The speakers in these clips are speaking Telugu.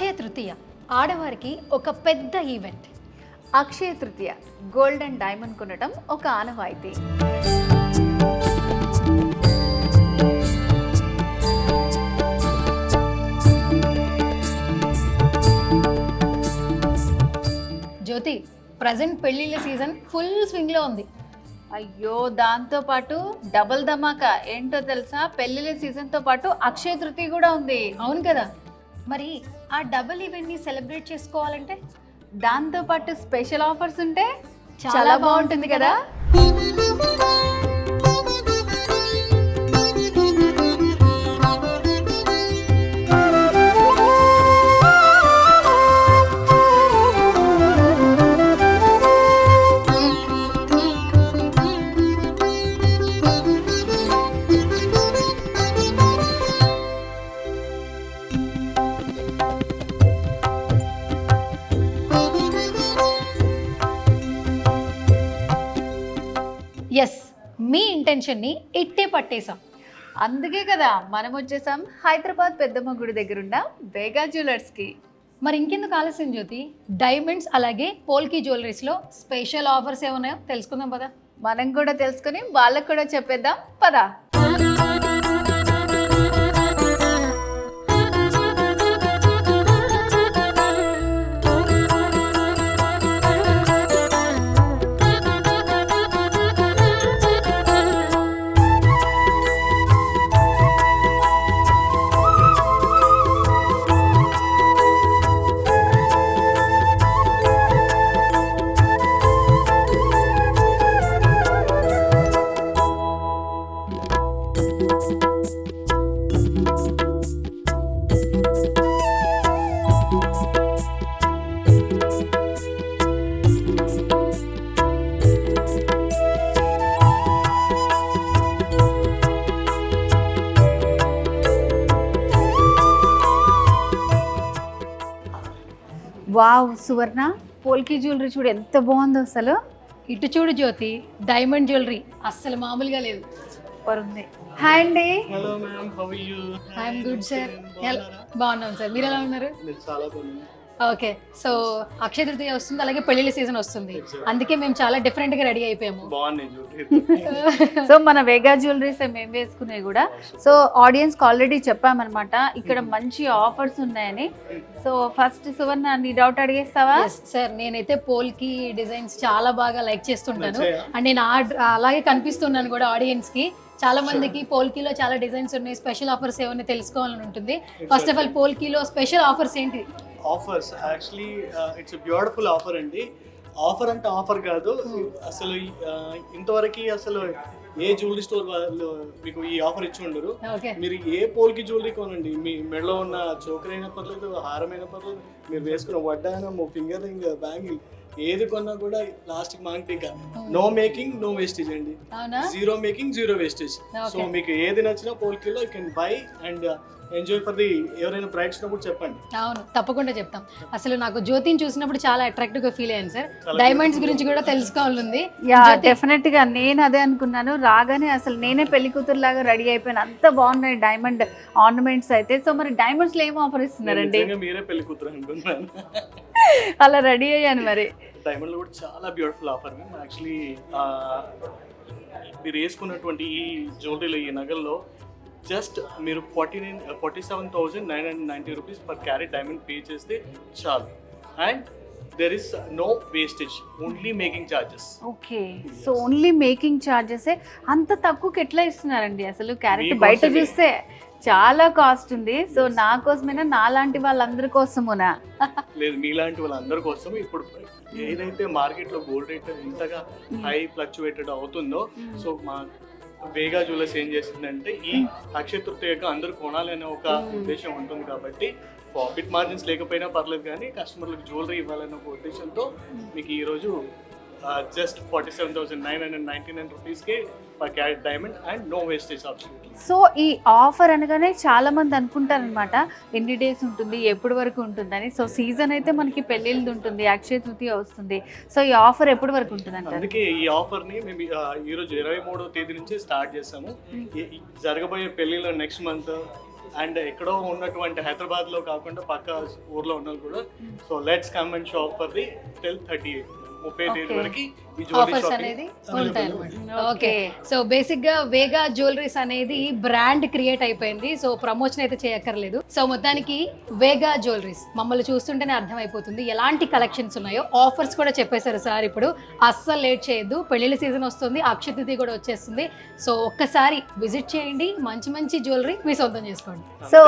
అక్షయ తృతీయ ఆడవారికి ఒక పెద్ద event. Akshaya Tritiya gold and diamond కొనటం ఒక ఆనవాయితీ. జ్యోతి, ప్రజెంట్ పెళ్లిళ్ళ సీజన్ ఫుల్ స్వింగ్లో ఉంది. అయ్యో, దాంతో పాటు డబుల్ ధమాకా ఏంటో తెలుసా, పెళ్లిళ్ళ సీజన్తో పాటు అక్షయ తృతీయ కూడా ఉంది. అవును కదా, మరి ఆ డబుల్ ఈవెంట్ని సెలబ్రేట్ చేసుకోవాలంటే దాంతో పాటు స్పెషల్ ఆఫర్స్ ఉంటే చాలా బాగుంటుంది కదా. ఎస్, మీ ఇంటెన్షన్ని ఇట్టే పట్టేశాం. అందుకే కదా మనం వచ్చేసాం హైదరాబాద్ పెద్దమ్మ గుడి దగ్గరున్న వేగా జ్యువెలర్స్కి. మరి ఇంకెందుకు ఆలస్యం జ్యోతి, డైమండ్స్ అలాగే పోల్కి జ్యువెలరీస్లో స్పెషల్ ఆఫర్స్ ఏమున్నాయో తెలుసుకుందాం పదా. మనం కూడా తెలుసుకొని వాళ్ళకు కూడా చెప్పేద్దాం పదా. వావ్ సువర్ణ, పోల్కి జ్యువెలరీ చూడు ఎంత బాగుందో అసలు. ఇటు చూడు జ్యోతి, డైమండ్ జ్యువెలరీ అస్సలు మామూలుగా లేదు. సూపర్ ఉంది. హాయ్ అండి. Hello ma'am, how are you? I'm good sir. బాగున్నాం సార్, మీరు ఎలా ఉన్నారు? నేను చాలా బాగున్నాను. ఓకే, సో అక్షయ తృతీయ వస్తుంది, అలాగే పెళ్లిళ్ళ సీజన్ వస్తుంది, అందుకే మేము చాలా డిఫరెంట్ గా రెడీ అయిపోయాము. సో మన వేగా జ్యువెలరీస్ మేము వేసుకునేవి కూడా. సో ఆడియన్స్ కి ఆల్రెడీ చెప్పామన్నమాట ఇక్కడ మంచి ఆఫర్స్ ఉన్నాయని. సో ఫస్ట్ సువర్ణ, నీ డౌట్ అడిగేస్తావా? సార్, నేనైతే పోల్కి డిజైన్స్ చాలా బాగా లైక్ చేస్తుంటాను అండ్ నేను అలాగే కనిపిస్తున్నాను కూడా ఆడియన్స్ కి. చాలా మందికి పోల్కీలో చాలా డిజైన్స్ ఉన్నాయి, స్పెషల్ ఆఫర్స్ ఏమైనా తెలుసుకోవాలని ఉంటుంది. ఫస్ట్ ఆఫ్ ఆల్ పోల్కీలో స్పెషల్ ఆఫర్స్ ఏంటి? Offers actually it's beautiful offer అండి. ఆఫర్ అంటే ఆఫర్ కాదు, అసలు ఇంతవరకు అసలు ఏ జ్యువెలరీ స్టోర్ వాళ్ళు మీకు ఈ ఆఫర్ ఇచ్చి ఉండరు. మీరు ఏ పోల్కి జ్యువెలరీ కొనండి, మీ మెడలో ఉన్న చోకర్ అయినా పర్లేదు, హారం అయినా పర్లేదు, మీరు వేసుకున్న వడ్డానం, ఫింగర్ రింగ్, బ్యాంగిల్ ఏది కొన్నా కూడా plastic marketing, no making no wastage అండి. Zero making zero wastage. So మీకు ఏది నచ్చినా పోల్కీలో you can buy and enjoy for the. ఎవరైనా బ్రైడ్స్ ఉన్నప్పుడు చెప్పండి. అవును, తప్పకుండా చెప్తాం. అసలు నాకు జ్యోతిని చూసినప్పుడు చాలా అట్రాక్టివ్ గా ఫీల్ అయ్యాను సార్. డైమండ్స్ గురించి కూడా తెలుసుకోవాలంది. డెఫినెట్ గా నేను అదే అనుకున్నాను. రాగానే అసలు నేనే పెళ్లి కూతురు లాగా రెడీ అయిపోయాను, అంత బాగున్నాయి డైమండ్ ఆర్నమెంట్స్ అయితే. సో మరి డైమండ్స్ లో ఏం ఆఫర్ ఇస్తున్నారండి? మీరే పెళ్లి కూతురు అనుకున్నాను, అలా రెడీ అయ్యాను. మరి డైమండ్ లో కూడా చాలా బ్యూటిఫుల్ ఆఫర్ మ్యామ్. యాక్చువల్లీ మీరు వేసుకున్నటువంటి ఈ జ్యువెలరీలో, ఈ నగల్లో జస్ట్ మీరు 47,990 rupees per carat diamond pay చేస్తే చాలు. And there is no wastage, only making charges. Okay, so only making charges. అంత తక్కువకి ఎట్లా ఇస్తున్నారండి? అసలు క్యారెట్ బయట చూస్తే చాలా కాస్ట్ ఉంది. సో నా కోసమేనా, నాలాంటి వాళ్ళందరి కోసమునా? లేదు, మీలాంటి వాళ్ళందరి కోసం. ఇప్పుడు ఏదైతే మార్కెట్ లో గోల్డ్ రేట్ ఇంతగా హై ఫ్లక్చువేటెడ్ అవుతుందో, సో మా వేగా జ్యువెలర్స్ ఏం చేసిందంటే ఈ అక్షయ తృతీయకు అందరూ కొనాలి అనే ఒక ఉద్దేశం ఉంటుంది కాబట్టి ప్రాఫిట్ మార్జిన్స్ లేకపోయినా పర్లేదు కానీ కస్టమర్లకు జ్యువెలరీ ఇవ్వాలనే ఒక ఉద్దేశంతో మీకు ఈరోజు జస్ట్ 47,999 రూపీస్కి per carat diamond and no wastage absolutely. So ఈ ఆఫర్ అనగానే చాలా మంది అనుకుంటారనమాట ఎన్ని డేస్ ఉంటుంది, ఎప్పటి వరకు ఉంటుందని. సో సీజన్ అయితే మనకి పెళ్ళిళ్ళది ఉంటుంది, అక్షయ తృతీయ వస్తుంది. సో ఈ ఆఫర్ ఎప్పటి వరకు ఉంటుంది అంటారు? అందుకే ఈ ఆఫర్ని మేము ఈరోజు 23వ తేదీ నుంచి స్టార్ట్ చేసాము. జరగబోయే పెళ్ళిలో నెక్స్ట్ మంత్ అండ్ ఎక్కడో ఉన్నటువంటి హైదరాబాద్ లో కాకుండా పక్క ఊర్లో ఉన్న కూడా so let's come and shop for the till 38 30 వరకు ఈ జ్యువెలరీ ఆఫర్స్ అనేది ఉంటాయి అన్నమాట. ఓకే, సో బేసిక్ గా వేగా జ్యువెలరీస్ అనేది బ్రాండ్ క్రియేట్ అయిపోయింది. సో ప్రమోషన్ అయితే చేయక్కర్లేదు. సో మొత్తానికి వేగా జ్యువెలరీస్ మమ్మల్ని చూస్తుంటేనే అర్థమైపోతుంది ఎలాంటి కలెక్షన్స్ ఉన్నాయో. ఆఫర్స్ కూడా చెప్పేశారు సార్. ఇప్పుడు అస్సలు లేట్ చేయొద్దు, పెళ్లిళ్ళ సీజన్ వస్తుంది, అక్షయ తృతీయ కూడా వచ్చేస్తుంది. సో ఒక్కసారి విజిట్ చేయండి, మంచి మంచి జ్యువెలరీ మీ సొంతం చేసుకోండి. సో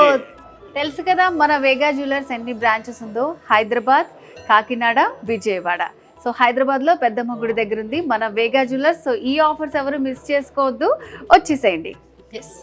తెలుసు కదా మన వేగా జ్యువెలర్స్ ఎన్ని బ్రాంచెస్ ఉందో, హైదరాబాద్, కాకినాడ, విజయవాడ. సో హైదరాబాద్లో పెద్దమ్మ గుడి దగ్గర ఉంది మన వేగా జ్యువెలర్స్. సో ఈ ఆఫర్స్ ఎవరు మిస్ చేసుకోవద్దు, వచ్చేసేయండి. ఎస్.